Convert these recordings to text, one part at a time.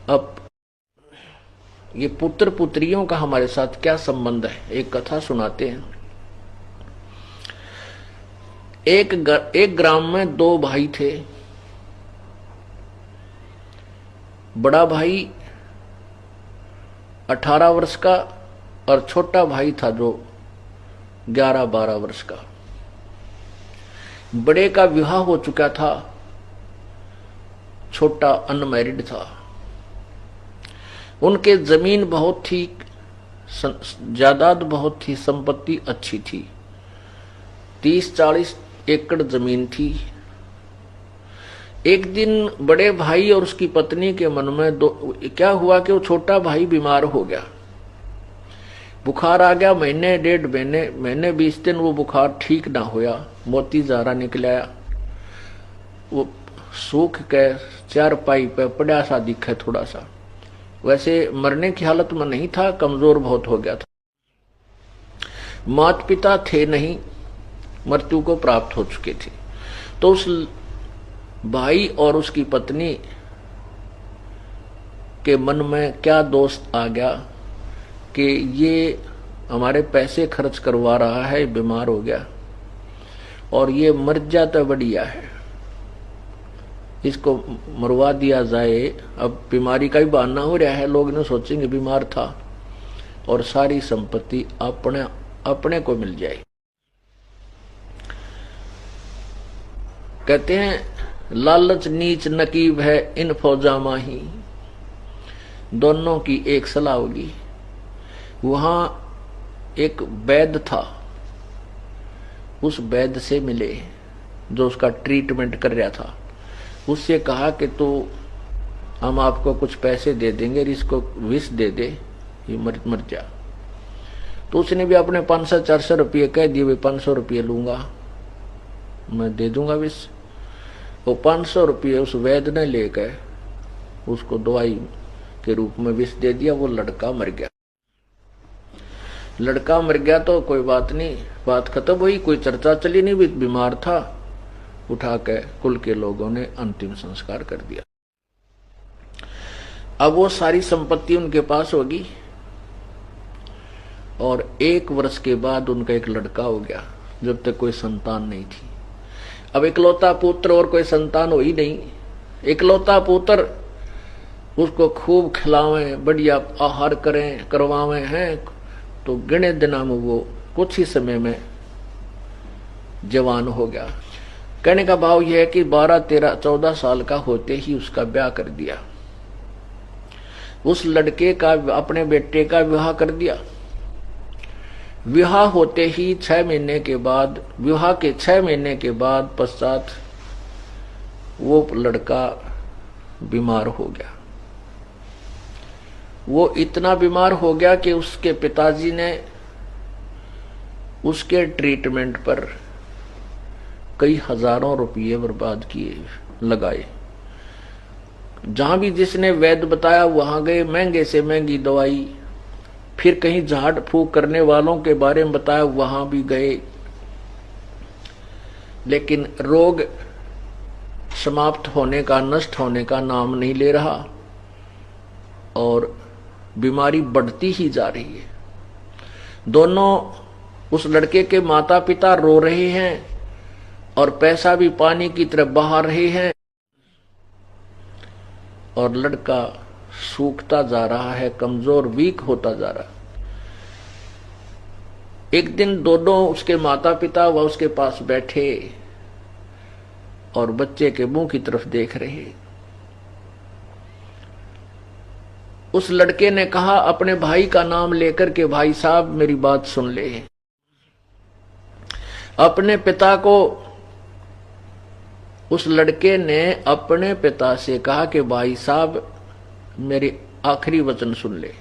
अब ये पुत्र पुत्रियों का हमारे साथ क्या संबंध है, एक कथा सुनाते हैं। एक ग्राम में दो भाई थे। बड़ा भाई 18 वर्ष का और छोटा भाई था जो 11-12 वर्ष का। बड़े का विवाह हो चुका था, छोटा अनमैरिड था। उनके जमीन बहुत थी, जायदाद बहुत थी, संपत्ति अच्छी थी, 30-40 एकड़ जमीन थी। एक दिन बड़े भाई और उसकी पत्नी के मन में क्या हुआ कि वो छोटा भाई बीमार हो गया, बुखार आ गया। महीने 1.5 महीने 20 दिन वो बुखार ठीक ना होया, मोती जारा निकल आया। वो सूख के चारपाई पे पड़ा सा दिखे, थोड़ा सा, वैसे मरने की हालत में नहीं था, कमजोर बहुत हो गया था। माता पिता थे नहीं, मृत्यु को प्राप्त हो चुके थे। तो उस भाई और उसकी पत्नी के मन में क्या दोष आ गया कि ये हमारे पैसे खर्च करवा रहा है, बीमार हो गया, और ये मर जाता बढ़िया है, इसको मरवा दिया जाए। अब बीमारी का ही बहाना हो रहा है, लोग ने सोचेंगे बीमार था, और सारी संपत्ति अपने को मिल जाए। कहते हैं लालच नीच नकीब है इन फौजा माही। दोनों की एक सलाह होगी। वहां एक वैद्य था, उस वैद्य से मिले जो उसका ट्रीटमेंट कर रहा था। उससे कहा कि तो हम आपको कुछ पैसे दे देंगे, इसको विष दे दे, ये मर जा। तो उसने भी अपने 500-400 रुपये कह दिए, भाई 500 रुपये लूंगा, मैं दे दूंगा विष। वो 500 रुपये उस वैद्य ने लेकर उसको दवाई के रूप में विष दे दिया। वो लड़का मर गया। लड़का मर गया तो कोई बात नहीं, बात खत्म हुई, कोई चर्चा चली नहीं, भी बीमार था। उठा के कुल के लोगों ने अंतिम संस्कार कर दिया। अब वो सारी संपत्ति उनके पास होगी, और 1 वर्ष के बाद उनका एक लड़का हो गया, जब तक कोई संतान नहीं थी। अब इकलौता पुत्र और कोई संतान हो ही नहीं। इकलौता पुत्र, उसको खूब खिलावें, बढ़िया आहार करें, करवावें हैं, तो गिने दिनों में वो कुछ ही समय में जवान हो गया। कहने का भाव यह है कि 12, 13, 14 साल का होते ही उसका ब्याह कर दिया। उस लड़के का, अपने बेटे का विवाह कर दिया। विवाह होते ही 6 महीने के बाद, विवाह के 6 महीने के बाद पश्चात वो लड़का बीमार हो गया। वो इतना बीमार हो गया कि उसके पिताजी ने उसके ट्रीटमेंट पर कई हजारों रुपये बर्बाद किए, लगाए। जहां भी जिसने वैद्य बताया वहां गए, महंगे से महंगी दवाई। फिर कहीं झाड़ फूक करने वालों के बारे में बताया, वहां भी गए, लेकिन रोग समाप्त होने का, नष्ट होने का नाम नहीं ले रहा, और बीमारी बढ़ती ही जा रही है। दोनों, उस लड़के के माता पिता रो रहे हैं, और पैसा भी पानी की तरफ बहा रहे हैं, और लड़का सूखता जा रहा है, कमजोर, वीक होता जा रहा है। एक दिन दोनों, उसके माता पिता व उसके पास बैठे और बच्चे के मुंह की तरफ देख रहे। उस लड़के ने कहा अपने भाई का नाम लेकर के, भाई साहब मेरी बात सुन ले। अपने पिता को, उस लड़के ने अपने पिता से कहा कि भाई साहब मेरे आखिरी वचन सुन ले।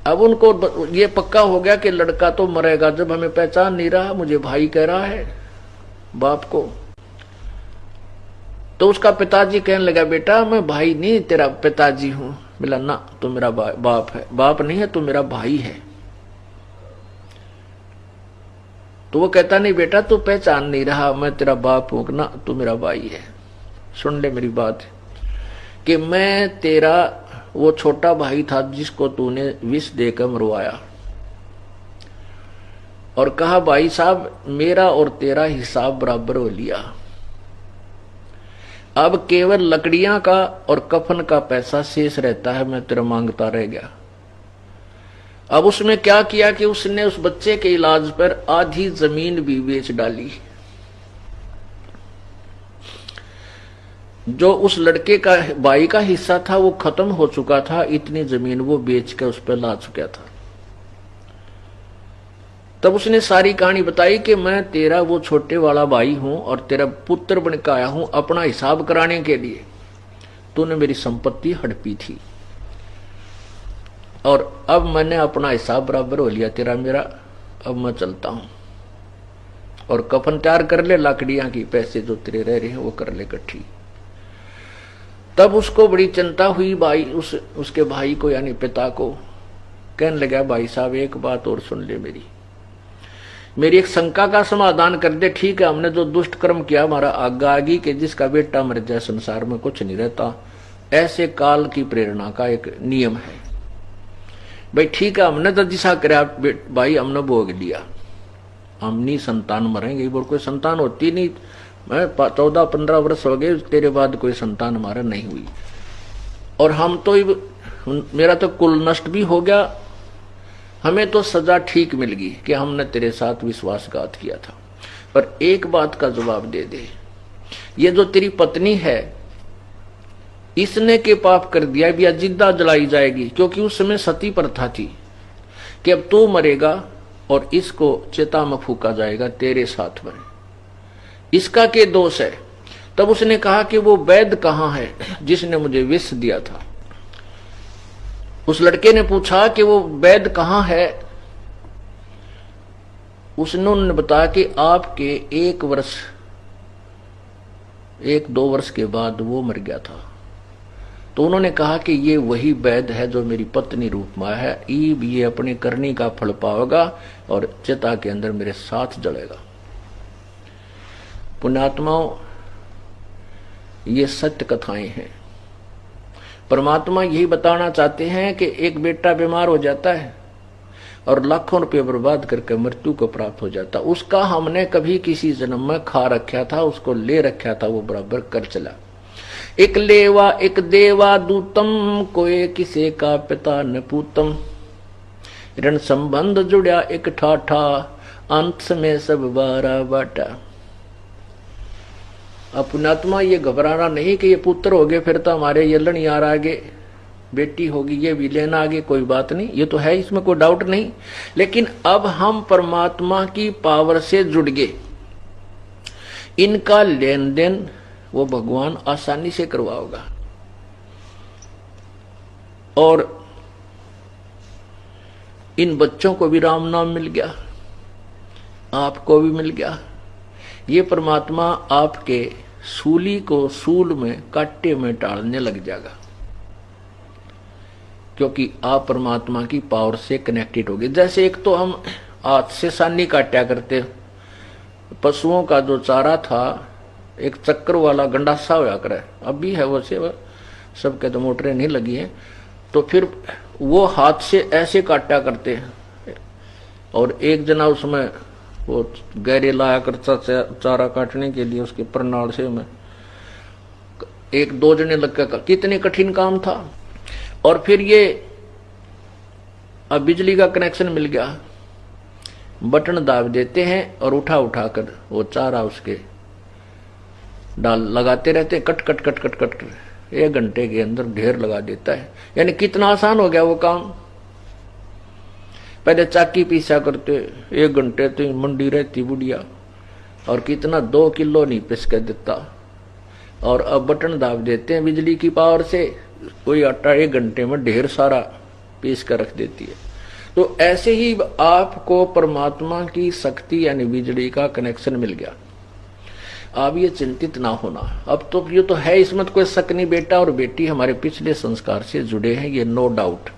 अब उनको ये पक्का हो गया कि लड़का तो मरेगा, जब हमें पहचान नहीं रहा, मुझे भाई कह रहा है बाप को। तो उसका पिताजी कहने लगा, बेटा मैं भाई नहीं तेरा पिताजी हूं। बोला ना, तू मेरा बाप है। बाप नहीं है, तू मेरा भाई है। तो वो कहता, नहीं बेटा तू पहचान नहीं रहा, मैं तेरा बाप हूं ना, तू मेरा भाई है। सुन ले मेरी बात, कि मैं तेरा वो छोटा भाई था जिसको तूने विष देकर मरवाया, और कहा भाई साहब मेरा और तेरा हिसाब बराबर हो लिया, अब केवल लकड़ियां का और कफन का पैसा शेष रहता है, मैं तेरा मांगता रह गया। अब उसमें क्या किया कि उसने उस बच्चे के इलाज पर आधी जमीन भी बेच डाली। जो उस लड़के का भाई का हिस्सा था वो खत्म हो चुका था, इतनी जमीन वो बेच कर उस पर ला चुका था। तब उसने सारी कहानी बताई कि मैं तेरा वो छोटे वाला भाई हूं और तेरा पुत्र बन के आया हूं अपना हिसाब कराने के लिए। तूने मेरी संपत्ति हड़पी थी और अब मैंने अपना हिसाब बराबर हो लिया तेरा मेरा, अब मैं चलता हूं और कफन तैयार कर ले, लाकड़ियां की पैसे जो तेरे रह रहे हैं वो कर ले इकट्ठी। तब उसको बड़ी चिंता हुई, भाई उसके भाई को यानी पिता को। कहने लगा भाई साहब एक बात और सुन ले, मेरी एक शंका का समाधान कर दे। ठीक है, हमने जो दुष्ट कर्म किया हमारा आगा आगी के जिसका बेटा मर जाए संसार में कुछ नहीं रहता, ऐसे काल की प्रेरणा का एक नियम है। भाई ठीक है, हमने तो जिसा कराया भाई हमने भोग लिया, हम नहीं संतान मरेंगे, बोल कोई संतान होती नहीं, मैं 14-15 वर्ष हो गए तेरे बाद कोई संतान हमारा नहीं हुई, और हम तो मेरा तो कुल नष्ट भी हो गया, हमें तो सजा ठीक मिल गई कि हमने तेरे साथ विश्वासघात किया था। पर एक बात का जवाब दे दे, ये जो तेरी पत्नी है इसने के पाप कर दिया भी जिंदा जलाई जाएगी, क्योंकि उस समय सती प्रथा थी कि अब तू मरेगा और इसको चिता में फूका जाएगा तेरे साथ में, इसका के दोष है। तब उसने कहा कि वो वैद्य कहाँ है जिसने मुझे विष दिया था। उस लड़के ने पूछा कि वो वैद्य कहाँ है। उसने बताया कि आपके 1-2 वर्ष के बाद वो मर गया था। तो उन्होंने कहा कि ये वही वैद्य है जो मेरी पत्नी रूप में है, ये अपनी करनी का फल पाएगा और चिता के अंदर मेरे साथ जलेगा। पुण्यात्माओं, ये सत्य कथाएं हैं। परमात्मा यही बताना चाहते हैं कि एक बेटा बीमार हो जाता है और लाखों रुपए बर्बाद करके मृत्यु को प्राप्त हो जाता, उसका हमने कभी किसी जन्म में खा रखा था, उसको ले रखा था, वो बराबर कर चला। एक लेवा एक देवा दूतम, कोई किसे का पिता न पूतम, ऋण संबंध जुड़ा एक ठाठा, अंत में सब बारा बाटा। पुण्यात्मा ये घबराना नहीं कि ये पुत्र हो गए फिर तो हमारे यलन यार आगे, बेटी होगी ये भी लेना आगे, कोई बात नहीं, ये तो है, इसमें कोई डाउट नहीं। लेकिन अब हम परमात्मा की पावर से जुड़ गए, इनका लेन देन वो भगवान आसानी से करवाओगा। और इन बच्चों को भी राम नाम मिल गया, आपको भी मिल गया। ये परमात्मा आपके सूली को सूल में कांटे में डालने लग जाएगा, क्योंकि आप परमात्मा की पावर से कनेक्टेड हो गए। जैसे एक तो हम हाथ से सानी काटा करते, पशुओं का जो चारा था एक चक्कर वाला गंडासा होया करे, अब भी है वैसे, सबके तो मोटरें नहीं लगी हैं, तो फिर वो हाथ से ऐसे काटा करते हैं। और एक जना उसमें वो गहरे लाया करता चारा काटने के लिए, उसके प्रणाल से में 1-2 जने लग कर, कितने कठिन काम था। और फिर ये अब बिजली का कनेक्शन मिल गया, बटन दाब देते हैं और उठा उठा कर वो चारा उसके डाल लगाते रहते हैं, cut cut cut cut cut 1 घंटे के अंदर ढेर लगा देता है। यानी कितना आसान हो गया वो काम। पहले चाकी पीसा करते 1 घंटे तो मंडी रहती बुढ़िया, और कितना 2 किलो नहीं पिस कर देता, और अब बटन दाब देते हैं बिजली की पावर से, कोई आटा 1 घंटे में ढेर सारा पीस कर रख देती है। तो ऐसे ही आपको परमात्मा की शक्ति यानी बिजली का कनेक्शन मिल गया। आप ये चिंतित ना होना, अब तो ये तो है, इसमें तो कोई शक नहीं, बेटा और बेटी हमारे पिछले संस्कार से जुड़े हैं, ये नो डाउट।